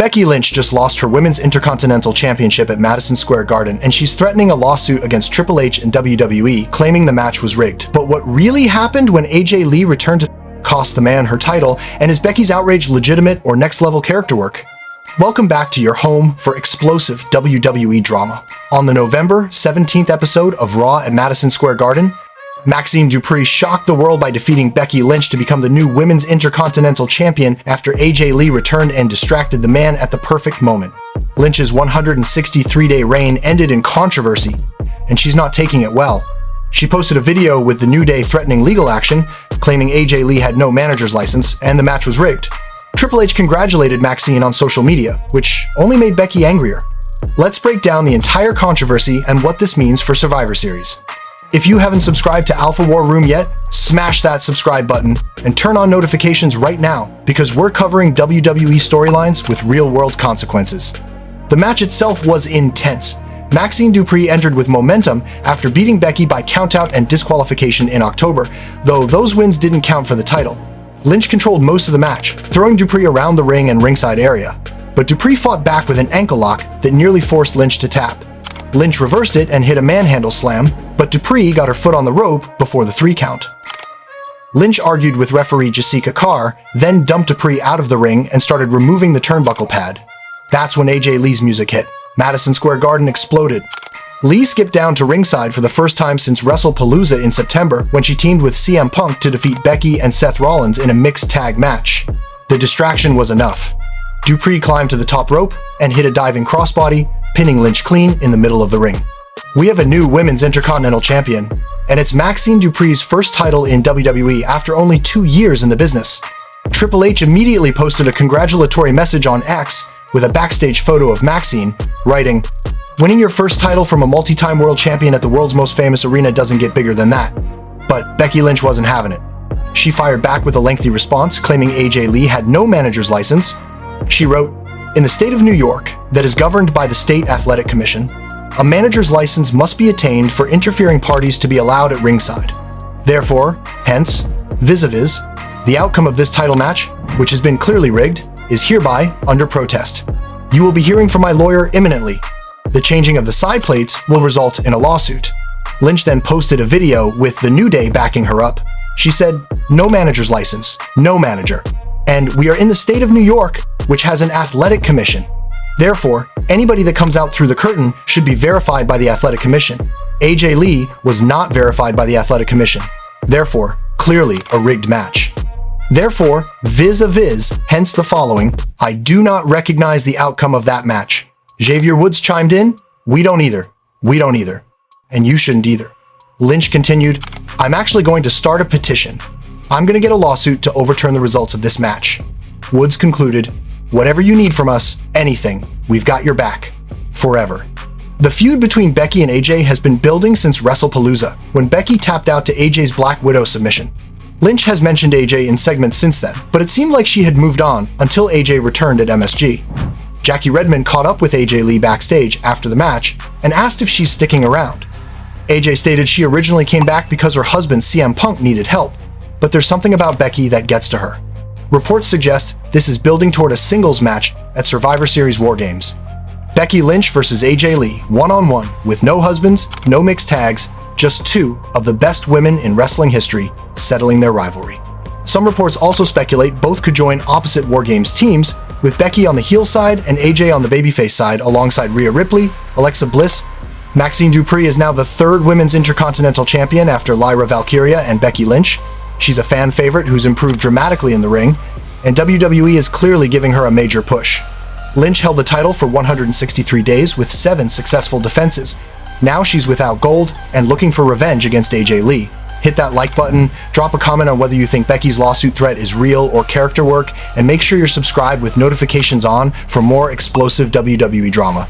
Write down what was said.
Becky Lynch just lost her Women's Intercontinental Championship at Madison Square Garden, and she's threatening a lawsuit against Triple H and WWE, claiming the match was rigged. But what really happened when AJ Lee returned to cost the man her title, and is Becky's outrage legitimate or next-level character work? Welcome back to your home for explosive WWE drama. On the November 17th episode of Raw at Madison Square Garden, Maxxine Dupri shocked the world by defeating Becky Lynch to become the new Women's Intercontinental Champion after AJ Lee returned and distracted the man at the perfect moment. Lynch's 163-day reign ended in controversy, and she's not taking it well. She posted a video with the New Day threatening legal action, claiming AJ Lee had no manager's license and the match was rigged. Triple H congratulated Maxxine on social media, which only made Becky angrier. Let's break down the entire controversy and what this means for Survivor Series. If you haven't subscribed to Alpha War Room yet, smash that subscribe button and turn on notifications right now, because we're covering WWE storylines with real-world consequences. The match itself was intense. Maxxine Dupri entered with momentum after beating Becky by countout and disqualification in October, though those wins didn't count for the title. Lynch controlled most of the match, throwing Dupri around the ring and ringside area. But Dupri fought back with an ankle lock that nearly forced Lynch to tap. Lynch reversed it and hit a manhandle slam, but Dupri got her foot on the rope before the 3 count. Lynch argued with referee Jessica Carr, then dumped Dupri out of the ring and started removing the turnbuckle pad. That's when AJ Lee's music hit. Madison Square Garden exploded. Lee skipped down to ringside for the first time since WrestlePalooza in September, when she teamed with CM Punk to defeat Becky and Seth Rollins in a mixed tag match. The distraction was enough. Dupri climbed to the top rope and hit a diving crossbody, pinning Lynch clean in the middle of the ring. We have a new Women's Intercontinental Champion, and it's Maxxine Dupri's first title in WWE after only 2 years in the business. Triple H immediately posted a congratulatory message on X with a backstage photo of Maxxine, writing, "Winning your first title from a multi-time world champion at the world's most famous arena doesn't get bigger than that." But Becky Lynch wasn't having it. She fired back with a lengthy response, claiming AJ Lee had no manager's license. She wrote, "In the state of New York, that is governed by the State Athletic Commission, a manager's license must be attained for interfering parties to be allowed at ringside. Therefore, hence, vis-a-vis, the outcome of this title match, which has been clearly rigged, is hereby under protest. You will be hearing from my lawyer imminently. The changing of the side plates will result in a lawsuit." Lynch then posted a video with the New Day backing her up. She said, "No manager's license, no manager. And we are in the state of New York, which has an athletic commission. Therefore, anybody that comes out through the curtain should be verified by the athletic commission. AJ Lee was not verified by the athletic commission. Therefore, clearly a rigged match. Therefore, vis-a-vis, hence the following, I do not recognize the outcome of that match." Xavier Woods chimed in, "We don't either. We don't either. And you shouldn't either." Lynch continued, "I'm actually going to start a petition. I'm going to get a lawsuit to overturn the results of this match." Woods concluded, "Whatever you need from us, anything, we've got your back. Forever." The feud between Becky and AJ has been building since WrestlePalooza, when Becky tapped out to AJ's Black Widow submission. Lynch has mentioned AJ in segments since then, but it seemed like she had moved on until AJ returned at MSG. Jackie Redmond caught up with AJ Lee backstage after the match and asked if she's sticking around. AJ stated she originally came back because her husband CM Punk needed help, but there's something about Becky that gets to her. Reports suggest this is building toward a singles match at Survivor Series WarGames. Becky Lynch versus AJ Lee, one-on-one, with no husbands, no mixed tags, just 2 of the best women in wrestling history settling their rivalry. Some reports also speculate both could join opposite WarGames teams, with Becky on the heel side and AJ on the babyface side alongside Rhea Ripley, Alexa Bliss. Maxxine Dupri is now the 3rd Women's Intercontinental Champion after Lyra Valkyria and Becky Lynch. She's a fan favorite who's improved dramatically in the ring, and WWE is clearly giving her a major push. Lynch held the title for 163 days with 7 successful defenses. Now she's without gold and looking for revenge against AJ Lee. Hit that like button, drop a comment on whether you think Becky's lawsuit threat is real or character work, and make sure you're subscribed with notifications on for more explosive WWE drama.